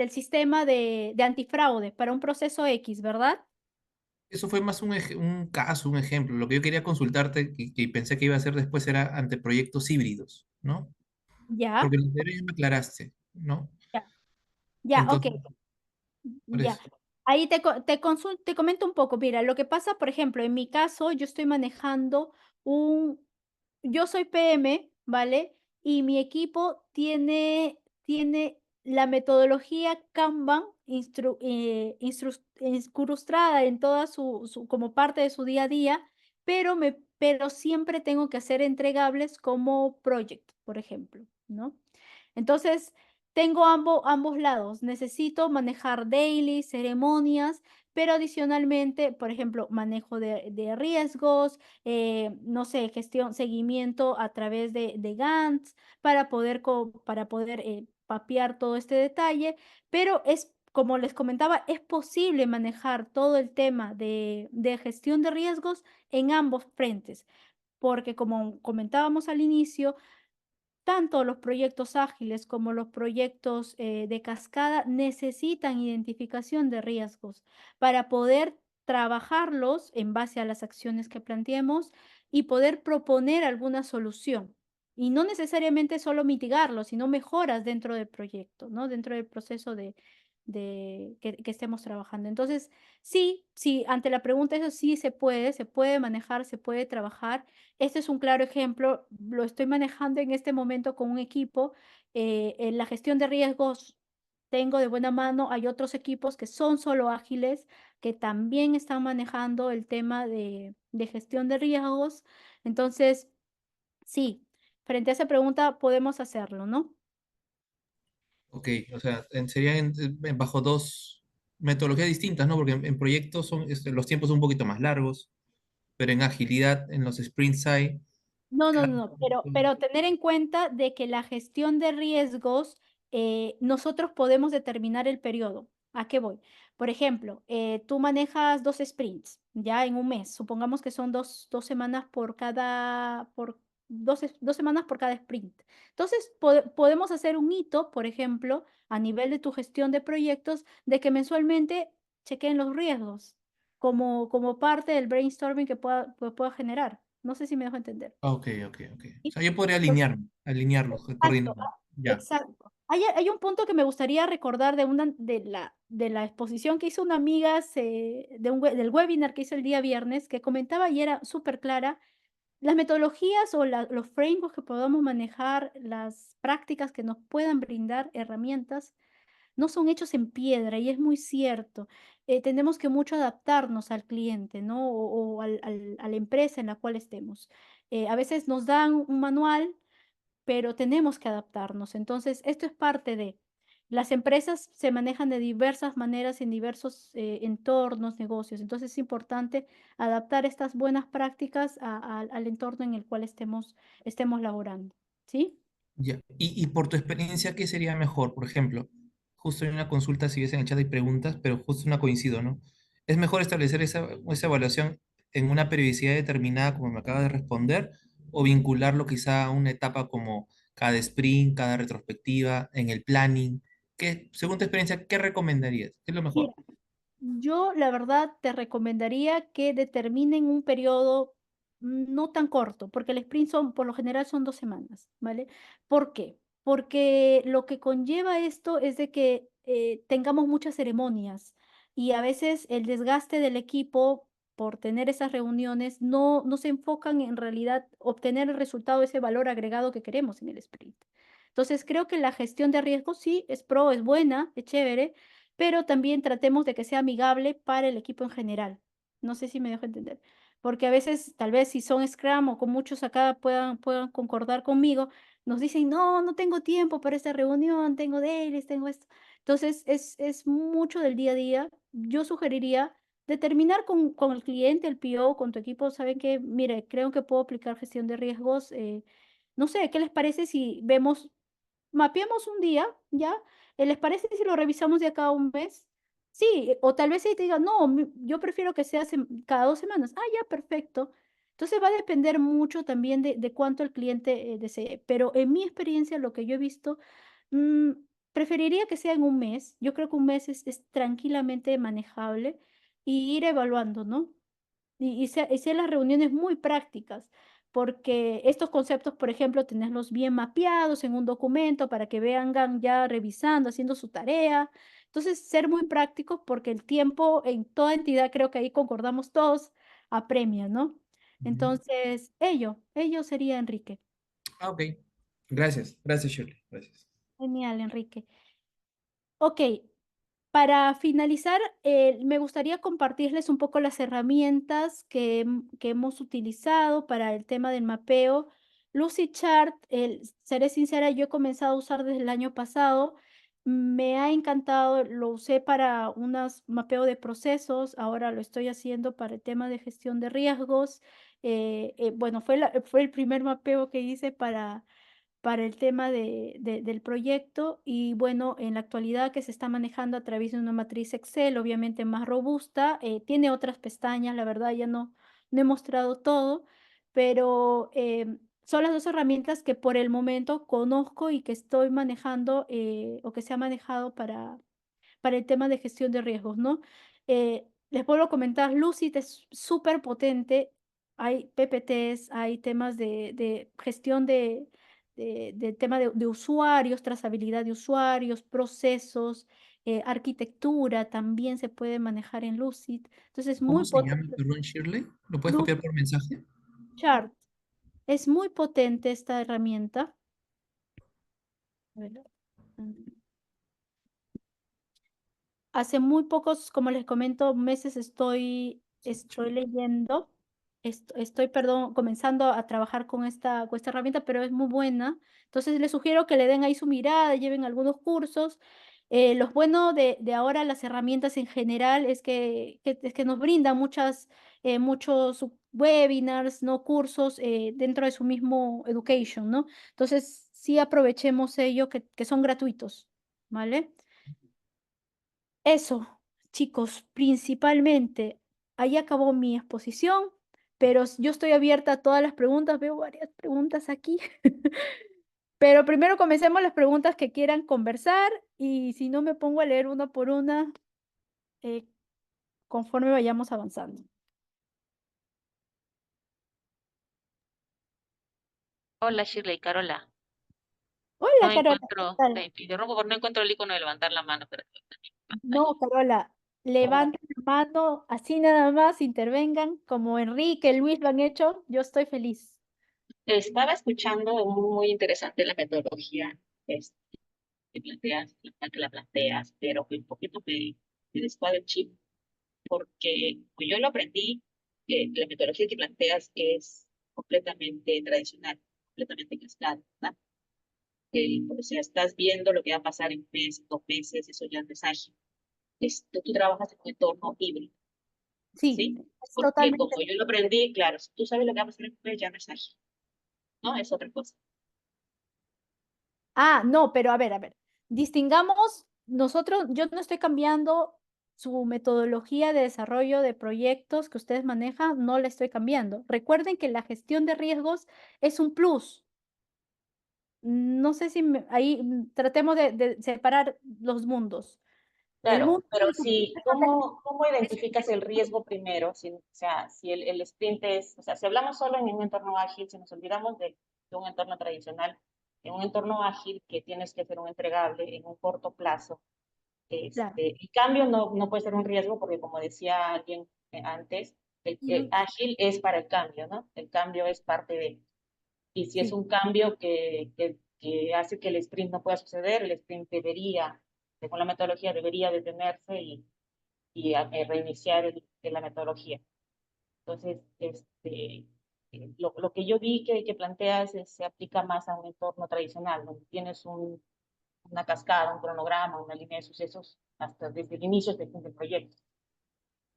sistema de antifraude para un proceso X, ¿verdad? Eso fue más un caso, un ejemplo. Lo que yo quería consultarte, que pensé que iba a hacer después, era ante proyectos híbridos, ¿no? Ya, Porque lo anterior ya me aclaraste, ¿no? ya, ya, ok, Entonces, por ya. eso. Ahí te comento un poco. Mira, lo que pasa, por ejemplo, en mi caso, yo estoy manejando un, yo soy PM, ¿vale? Y mi equipo tiene la metodología Kanban incrustada en toda como parte de su día a día, pero siempre tengo que hacer entregables como project, por ejemplo, ¿no? Entonces, tengo ambos lados. Necesito manejar daily, ceremonias, pero adicionalmente, por ejemplo, manejo de riesgos, no sé, gestión, seguimiento a través de Gantt para poder papear todo este detalle, pero como les comentaba, es posible manejar todo el tema de gestión de riesgos en ambos frentes, porque como comentábamos al inicio, tanto los proyectos ágiles como los proyectos de cascada necesitan identificación de riesgos para poder trabajarlos en base a las acciones que planteemos y poder proponer alguna solución. Y no necesariamente solo mitigarlos, sino mejoras dentro del proyecto, ¿no? Dentro del proceso que estemos trabajando. Entonces, sí, sí, ante la pregunta, eso sí se puede manejar, se puede trabajar. Este es un claro ejemplo, lo estoy manejando en este momento con un equipo. En la gestión de riesgos tengo de buena mano, hay otros equipos que son solo ágiles, que también están manejando el tema de gestión de riesgos. Entonces, sí, frente a esa pregunta podemos hacerlo, ¿no? Ok, o sea, serían bajo dos metodologías distintas, ¿no? Porque en proyectos los tiempos son un poquito más largos, pero en agilidad, en los sprints hay No, no, cada no, pero tener en cuenta de que la gestión de riesgos, nosotros podemos determinar el periodo. ¿A qué voy? Por ejemplo, tú manejas 2 sprints, ya en un mes. Supongamos que son dos semanas dos semanas por cada sprint. Entonces, podemos hacer un hito, por ejemplo, a nivel de tu gestión de proyectos, de que mensualmente chequeen los riesgos como parte del brainstorming que pueda generar. No sé si me dejo entender. Ok, ok, ok. O ¿Sí? sea, yo podría Entonces, alinearlos, exacto, coordinarlos. Ya. exacto. Hay un punto que me gustaría recordar de la exposición que hizo una amiga del webinar que hizo el día viernes, que comentaba y era súper clara. Las metodologías o los frameworks que podamos manejar, las prácticas que nos puedan brindar herramientas, no son hechos en piedra y es muy cierto. Tenemos que mucho adaptarnos al cliente, ¿no? O a la empresa en la cual estemos. A veces nos dan un manual, pero tenemos que adaptarnos. Entonces, esto es parte de. Las empresas se manejan de diversas maneras en diversos entornos, negocios. Entonces, es importante adaptar estas buenas prácticas al entorno en el cual estemos laborando. ¿Sí? Ya. Y por tu experiencia, ¿qué sería mejor? Por ejemplo, justo en una consulta, si ves en el chat hay preguntas, pero justo no coincido, ¿no? ¿Es mejor establecer esa evaluación en una periodicidad determinada, como me acabas de responder, o vincularlo quizá a una etapa como cada sprint, cada retrospectiva, en el planning? ¿Qué, según tu experiencia, qué recomendarías? ¿Qué es lo Mira, mejor? yo la verdad te recomendaría que determinen un periodo no tan corto, porque el sprint por lo general son 2 semanas, ¿vale? ¿Por qué? Porque lo que conlleva esto es de que tengamos muchas ceremonias y a veces el desgaste del equipo por tener esas reuniones no se enfocan en realidad obtener el resultado, ese valor agregado que queremos en el sprint. Entonces creo que la gestión de riesgos sí es pro, es buena, es chévere, pero también tratemos de que sea amigable para el equipo en general. No sé si me dejo entender, porque a veces, tal vez si son Scrum o con muchos acá puedan concordar conmigo, nos dicen, no, no tengo tiempo para esta reunión, tengo dailies, tengo esto. Entonces, es mucho del día a día. Yo sugeriría determinar con el cliente, el PO, con tu equipo, saben que, mire, creo que puedo aplicar gestión de riesgos. No sé, ¿qué les parece si mapeamos un día, ¿ya? ¿Les parece si lo revisamos de acá a un mes? Sí, o tal vez ahí te digan, no, yo prefiero que sea cada 2 semanas. Ah, ya, perfecto. Entonces va a depender mucho también de cuánto el cliente desee. Pero en mi experiencia, lo que yo he visto, mm, preferiría que sea en un mes. Yo creo que un mes es tranquilamente manejable y ir evaluando, ¿no? Y ser las reuniones muy prácticas, porque estos conceptos, por ejemplo, tenerlos bien mapeados en un documento para que vengan ya revisando, haciendo su tarea. Entonces, ser muy prácticos porque el tiempo en toda entidad, creo que ahí concordamos todos, apremia, ¿no? Ujú. Entonces, ello sería Enrique. Ah, ok. Gracias, gracias, Shirley. Gracias. Genial, Enrique. Ok, para finalizar, me gustaría compartirles un poco las herramientas que hemos utilizado para el tema del mapeo. Lucidchart, seré sincera, yo he comenzado a usar desde el año pasado. Me ha encantado, lo usé para un mapeo de procesos, ahora lo estoy haciendo para el tema de gestión de riesgos. Bueno, fue el primer mapeo que hice para el tema del proyecto y bueno, en la actualidad que se está manejando a través de una matriz Excel, obviamente más robusta, tiene otras pestañas, la verdad ya no he mostrado todo, pero son las dos herramientas que por el momento conozco y que estoy manejando o que se ha manejado para el tema de gestión de riesgos, ¿no? Les vuelvo a comentar, Lucid es súper potente, hay PPTs, hay temas de gestión de tema de usuarios, trazabilidad de usuarios, procesos, arquitectura también se puede manejar en Lucid. Entonces, ¿Cómo muy se llama, potente. perdón, Shirley? ¿Lo puedes Lucid copiar por mensaje? Chart. Es muy potente esta herramienta. A ver, hace muy pocos, como les comento, meses estoy leyendo, perdón, comenzando a trabajar con esta herramienta, pero es muy buena. Entonces les sugiero que le den ahí su mirada, lleven algunos cursos. Lo bueno de ahora las herramientas en general es que nos brindan muchos webinars, ¿no? Cursos dentro de su mismo education, ¿no? Entonces sí aprovechemos ello que son gratuitos, ¿vale? Eso, chicos, principalmente, ahí acabó mi exposición, pero yo estoy abierta a todas las preguntas, veo varias preguntas aquí, pero primero comencemos las preguntas que quieran conversar y si no me pongo a leer una por una eh, conforme vayamos avanzando. Hola Shirley, Carola. Hola, No Carola, ¿qué encuentro, tal? te interrumpo porque no encuentro el icono de levantar la mano, pero No, Carola, oh, levanten la mano, así nada más, intervengan, como Enrique, Luis lo han hecho, yo estoy feliz. estaba escuchando muy interesante la metodología este, que planteas, que la planteas, pero que un poquito me descuadra el chip, porque pues yo lo aprendí, que la metodología que planteas es completamente tradicional, completamente cascada, ¿verdad? O sea, estás viendo lo que va a pasar en un mes, 2 meses, eso ya no es ágil. Tú trabajas en un entorno híbrido, Sí, ¿sí? es Porque totalmente. como yo lo aprendí, claro, si tú sabes lo que va a pasar en un mes, ya no es ágil, ¿no? Es otra cosa. Ah, no, pero a ver, distingamos, nosotros, yo no estoy cambiando su metodología de desarrollo de proyectos que ustedes manejan, no la estoy cambiando. Recuerden que la gestión de riesgos es un plus. No sé si ahí tratemos de separar los mundos. El Claro, mundo pero de tu si, ¿cómo identificas el riesgo primero? Si, o sea, si el sprint es, o sea, si hablamos solo en un entorno ágil, si nos olvidamos de un entorno tradicional, en un entorno ágil que tienes que hacer un entregable en un corto plazo, claro. el cambio no puede ser un riesgo porque, como decía alguien antes, el Ujú. ágil es para el cambio, ¿no? El cambio es parte de, y si es Sí. un cambio que hace que el sprint no pueda suceder, el sprint debería, según la metodología, debería detenerse y reiniciar la metodología. Entonces, lo que yo vi que planteas se aplica más a un entorno tradicional, donde tienes una cascada, un cronograma, una línea de sucesos hasta desde el inicio hasta el fin del proyecto.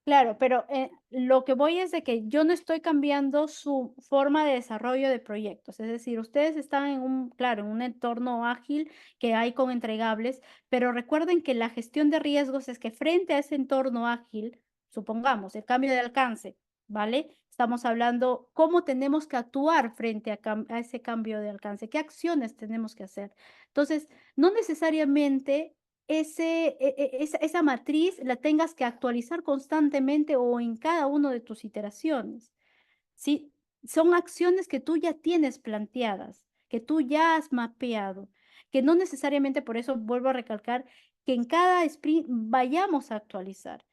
Claro, pero lo que voy es de que yo no estoy cambiando su forma de desarrollo de proyectos. Es decir, ustedes están en un, claro, en un entorno ágil que hay con entregables, pero recuerden que la gestión de riesgos es que frente a ese entorno ágil, supongamos el cambio de alcance, ¿vale? Estamos hablando cómo tenemos que actuar frente a ese cambio de alcance, qué acciones tenemos que hacer. Entonces, no necesariamente esa matriz la tengas que actualizar constantemente o en cada una de tus iteraciones. ¿Sí? Son acciones que tú ya tienes planteadas, que tú ya has mapeado, que no necesariamente por eso vuelvo a recalcar que en cada sprint vayamos a actualizar.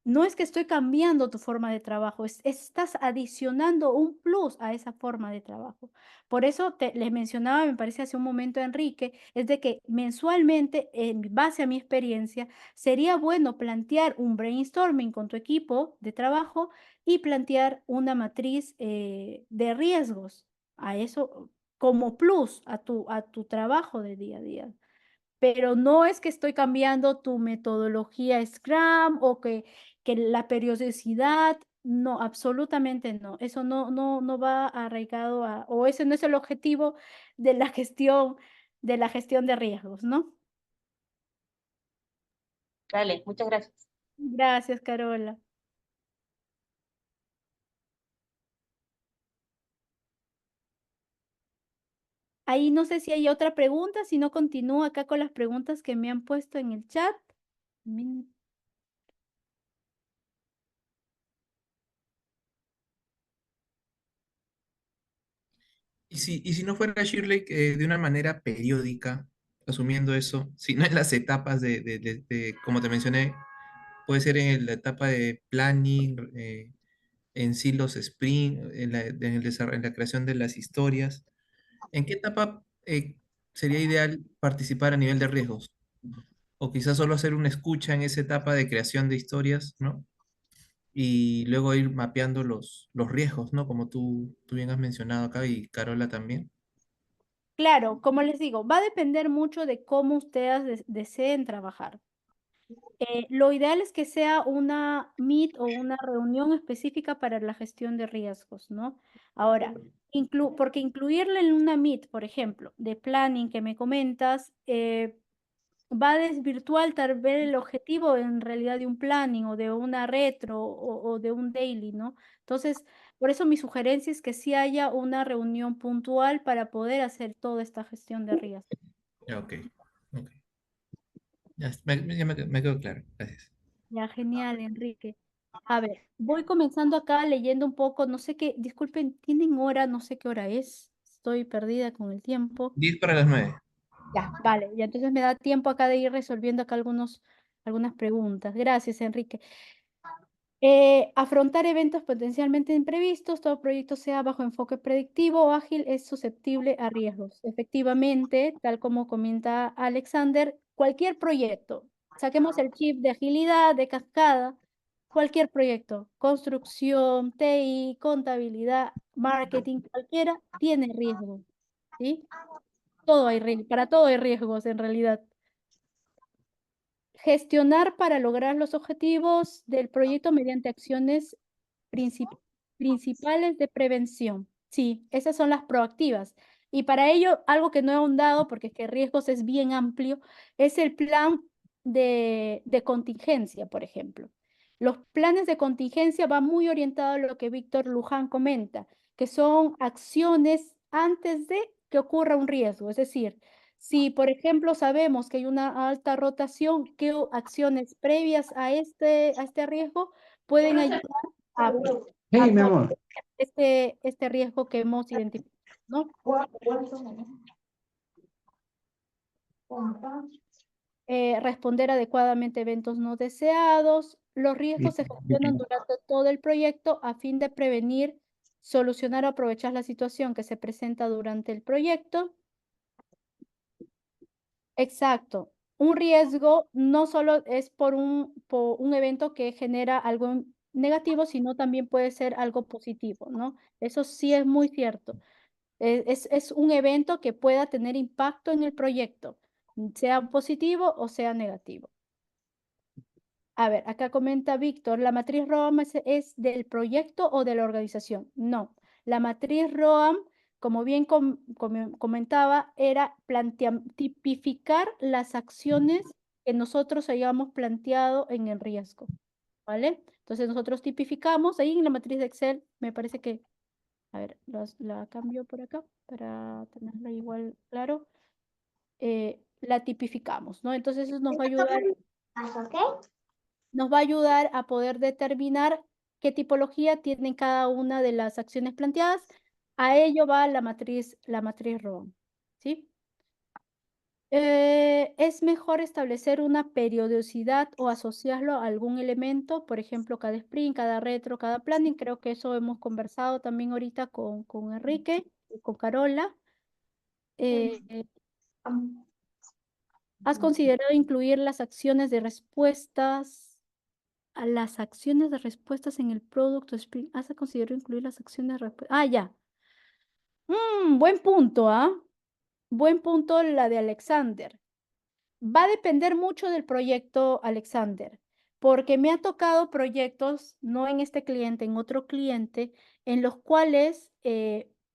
No es que estoy cambiando tu forma de trabajo, estás adicionando un plus a esa forma de trabajo. Por eso les mencionaba, me parece hace un momento, Enrique, es de que mensualmente, en base a mi experiencia, sería bueno plantear un brainstorming con tu equipo de trabajo y plantear una matriz de riesgos a eso como plus a tu trabajo de día a día, pero no es que estoy cambiando tu metodología Scrum o que la periodicidad, no, absolutamente no. Eso no va arraigado a, o ese no es el objetivo de la gestión de riesgos, ¿no? Dale, muchas gracias. Gracias, Carola. Ahí no sé si hay otra pregunta, si no continúo acá con las preguntas que me han puesto en el chat. Min- Y si no fuera Shirley, de una manera periódica, asumiendo eso, si no en las etapas como te mencioné, puede ser en la etapa de planning, en sí los sprint, en la creación de las historias. ¿En qué etapa sería ideal participar a nivel de riesgos? O quizás solo hacer una escucha en esa etapa de creación de historias, ¿no? Y luego ir mapeando los riesgos, ¿no? Como tú bien has mencionado acá y Carola también. Claro, como les digo, va a depender mucho de cómo ustedes deseen trabajar. Lo ideal es que sea una meet o una reunión específica para la gestión de riesgos, ¿no? Ahora, porque incluirle en una meet, por ejemplo, de planning que me comentas, va a desvirtuar tal vez el objetivo en realidad de un planning o de una retro o de un daily, ¿no? Entonces, por eso mi sugerencia es que sí haya una reunión puntual para poder hacer toda esta gestión de riesgos. Ya, ok, ok. Ya me quedó claro, gracias. Ya, genial, Enrique. A ver, voy comenzando acá leyendo un poco, no sé qué, disculpen, ¿tienen hora? No sé qué hora es. Estoy perdida con el tiempo. 10 para las 9. Ya, vale, y entonces me da tiempo acá de ir resolviendo acá algunas preguntas. Gracias, Enrique. Afrontar eventos potencialmente imprevistos, todo proyecto sea bajo enfoque predictivo o ágil es susceptible a riesgos. Efectivamente, tal como comenta Alexander, cualquier proyecto, saquemos el chip de agilidad, de cascada, cualquier proyecto, construcción, TI, contabilidad, marketing, cualquiera, tiene riesgos, ¿sí? Para todo hay riesgos en realidad. Gestionar para lograr los objetivos del proyecto mediante acciones princip- principales de prevención. Sí, esas son las proactivas. Y para ello, algo que no he ahondado, porque es que riesgos es bien amplio, es el plan de contingencia, por ejemplo. Los planes de contingencia van muy orientados a lo que Víctor Luján comenta, que son acciones antes de que ocurra un riesgo. Es decir, si, por ejemplo, sabemos que hay una alta rotación, ¿qué acciones previas a este riesgo pueden ayudar a, Hey, a mi corregir amor. este riesgo que hemos identificado, ¿no? Responder adecuadamente a eventos no deseados. Los riesgos se gestionan durante todo el proyecto a fin de prevenir, solucionar o aprovechar la situación que se presenta durante el proyecto. Exacto. Un riesgo no solo es por un evento que genera algo negativo, sino también puede ser algo positivo, ¿no? Eso sí es muy cierto. Es un evento que pueda tener impacto en el proyecto, sea positivo o sea negativo. A ver, acá comenta Víctor, ¿la matriz ROAM es del proyecto o de la organización? No, la matriz ROAM, como bien comentaba, era tipificar las acciones que nosotros hayamos planteado en el riesgo, ¿vale? Entonces nosotros tipificamos, ahí en la matriz de Excel, me parece que, a ver, la cambio por acá para tenerla igual claro. La tipificamos, ¿no? Entonces eso nos va a ayudar a poder determinar qué tipología tienen cada una de las acciones planteadas. A ello va la matriz ROAM, ¿sí? Es mejor establecer una periodicidad o asociarlo a algún elemento, por ejemplo, cada sprint, cada retro, cada planning. Creo que eso hemos conversado también ahorita con Enrique y con Carola. Eh, ¿Has considerado incluir las acciones de respuestas a las acciones de respuestas en el producto sprint? ¿Has considerado incluir las acciones de respuesta? Ah, ya. Buen punto, ¿ah? Buen punto la de Alexander. Va a depender mucho del proyecto, Alexander, porque me ha tocado proyectos, no en este cliente, en otro cliente, en los cuales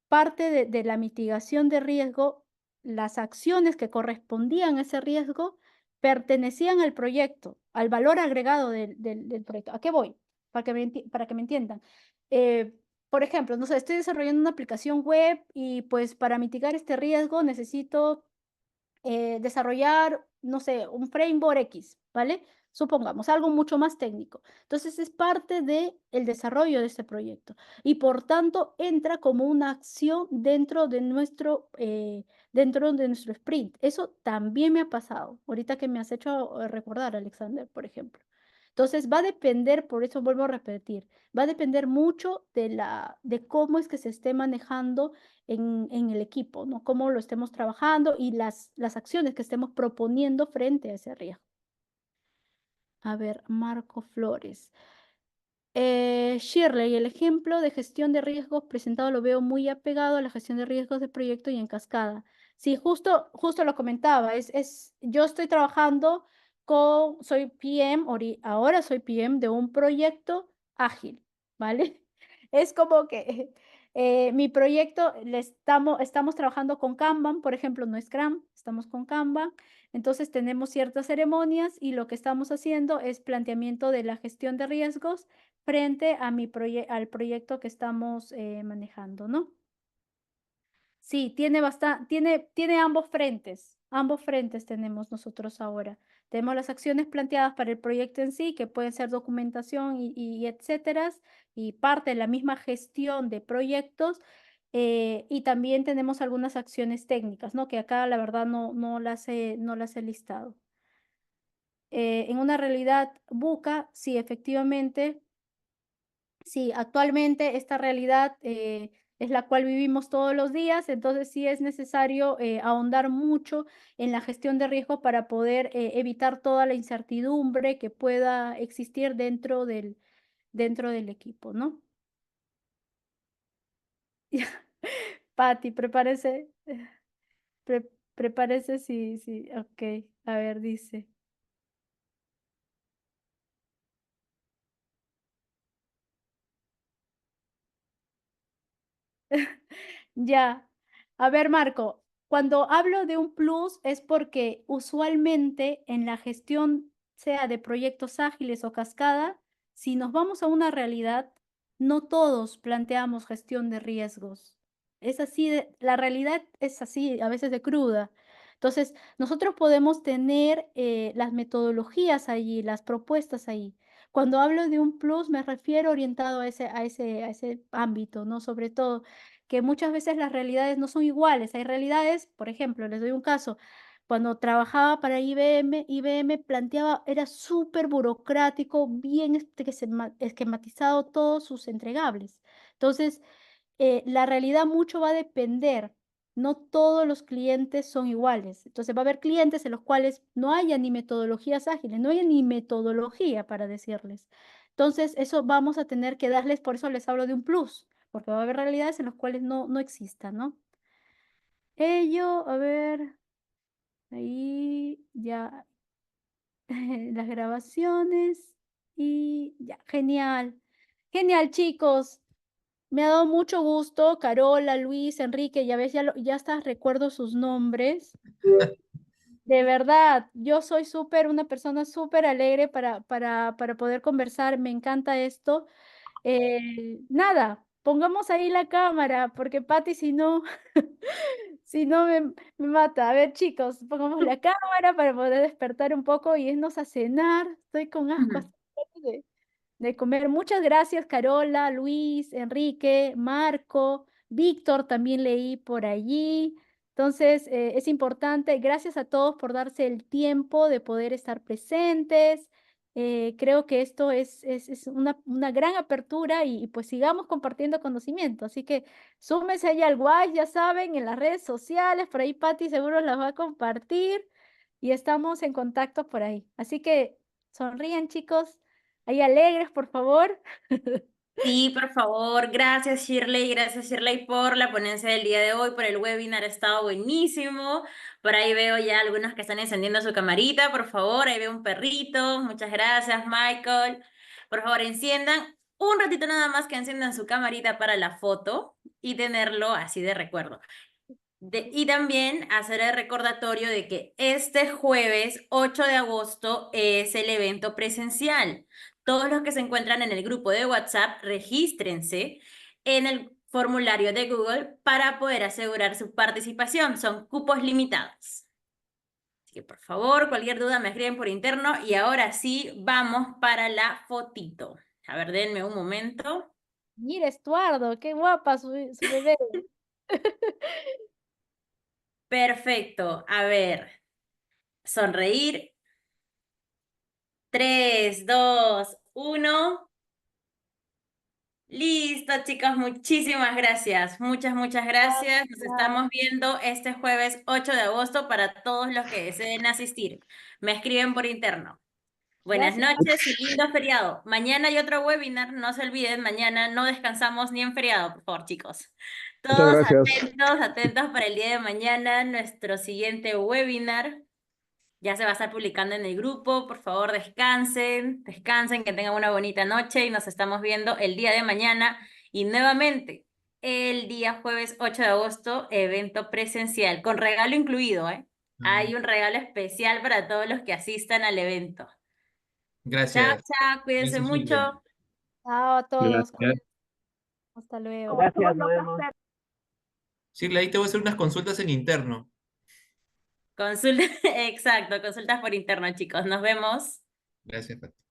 parte de la mitigación de riesgo, las acciones que correspondían a ese riesgo, pertenecían al proyecto, al valor agregado del proyecto. ¿A qué voy? Para que me entiendan. Eh, por ejemplo, no sé, estoy desarrollando una aplicación web y pues para mitigar este riesgo necesito desarrollar, no sé, un framework X, ¿vale? Supongamos, algo mucho más técnico. Entonces es parte del desarrollo de este proyecto y por tanto entra como una acción dentro de nuestro sprint. Eso también me ha pasado, ahorita que me has hecho recordar, Alexander, por ejemplo. Entonces va a depender, por eso vuelvo a repetir, va a depender mucho de cómo es que se esté manejando en el equipo, ¿no? Cómo lo estemos trabajando y las acciones que estemos proponiendo frente a ese riesgo. A ver, Marco Flores. Shirley, el ejemplo de gestión de riesgos presentado lo veo muy apegado a la gestión de riesgos de proyecto y en cascada. Sí, justo lo comentaba, yo estoy trabajando soy PM, ahora soy PM de un proyecto ágil, ¿vale? Es como que mi proyecto estamos trabajando con Kanban, por ejemplo, no Scrum, estamos con Kanban. Entonces tenemos ciertas ceremonias y lo que estamos haciendo es planteamiento de la gestión de riesgos frente a al proyecto que estamos manejando, ¿no? Sí, tiene ambos frentes tenemos nosotros ahora. Tenemos las acciones planteadas para el proyecto en sí, que pueden ser documentación y etcétera, y parte de la misma gestión de proyectos, Y también tenemos algunas acciones técnicas, ¿no? Que acá la verdad no las he listado. En una realidad buca, sí, efectivamente, sí, actualmente esta realidad es la cual vivimos todos los días, entonces sí es necesario ahondar mucho en la gestión de riesgo para poder evitar toda la incertidumbre que pueda existir dentro del equipo, ¿no? Patti, prepárese, prepárese, sí, sí, ok, a ver, dice. Ya. A ver, Marco, cuando hablo de un plus es porque usualmente en la gestión, sea de proyectos ágiles o cascada, si nos vamos a una realidad, no todos planteamos gestión de riesgos. Es así, la realidad es así, a veces de cruda. Entonces, nosotros podemos tener las metodologías allí, las propuestas ahí. Cuando hablo de un plus, me refiero orientado a ese ámbito, ¿no? Sobre todo que muchas veces las realidades no son iguales. Hay realidades, por ejemplo, les doy un caso, cuando trabajaba para IBM planteaba, era súper burocrático, bien esquematizado todos sus entregables. Entonces, la realidad mucho va a depender. No todos los clientes son iguales. Entonces va a haber clientes en los cuales no haya ni metodologías ágiles, no haya ni metodología para decirles. Entonces, eso vamos a tener que darles, por eso les hablo de un plus, porque va a haber realidades en las cuales no exista, ¿no? Ello, a ver, ahí ya las grabaciones y ya, genial. Genial, chicos. Me ha dado mucho gusto, Carola, Luis, Enrique, ya ves, ya hasta recuerdo sus nombres. De verdad, yo soy una persona súper alegre para poder conversar, me encanta esto. Nada, pongamos ahí la cámara, porque Patti, si no, si no me mata. A ver, chicos, pongamos la cámara para poder despertar un poco y irnos a cenar. Estoy con asco Ujú. hasta de comer. Muchas gracias, Carola, Luis, Enrique, Marco, Víctor, también leí por allí. Entonces, es importante, gracias a todos por darse el tiempo de poder estar presentes. Creo que esto es una gran apertura y pues sigamos compartiendo conocimiento. Así que súmense ahí al Wise, ya saben, en las redes sociales, por ahí Patti seguro las va a compartir y estamos en contacto por ahí. Así que sonríen, chicos. Ahí alegres, por favor. Sí, por favor. Gracias, Shirley. Gracias, Shirley, por la ponencia del día de hoy, por el webinar. Ha estado buenísimo. Por ahí veo ya algunos que están encendiendo su camarita, por favor. Ahí veo un perrito. Muchas gracias, Michael. Por favor, enciendan un ratito nada más que enciendan su camarita para la foto y tenerlo así de recuerdo. Y también hacer el recordatorio de que este jueves 8 de agosto es el evento presencial. Todos los que se encuentran en el grupo de WhatsApp, regístrense en el formulario de Google para poder asegurar su participación. Son cupos limitados. Así que por favor, cualquier duda me escriben por interno y ahora sí, vamos para la fotito. A ver, denme un momento. Mira, Estuardo, qué guapa su bebé. Perfecto. A ver, sonreír. 3, 2, 1. Listo, chicos, muchísimas gracias. Muchas gracias. Nos estamos viendo este jueves 8 de agosto para todos los que deseen asistir. Me escriben por interno. Buenas Gracias. noches y lindo feriado. Mañana hay otro webinar, no se olviden, mañana no descansamos ni en feriado, por favor, chicos. Muchas Todos gracias. atentos para el día de mañana, nuestro siguiente webinar. Ya se va a estar publicando en el grupo. Por favor, descansen, que tengan una bonita noche y nos estamos viendo el día de mañana y nuevamente el día jueves 8 de agosto, evento presencial, con regalo incluido, ¿eh? Ah, Hay un regalo especial para todos los que asistan al evento. Chao, gracias. chao, cuídense Gracias, Shirley. mucho. Chao a todos. Gracias. Hasta luego. Gracias, nos vemos. Shirley, ahí te voy a hacer unas consultas en interno. Consulta, exacto, consultas por interno, chicos. Nos vemos. Gracias, Pati.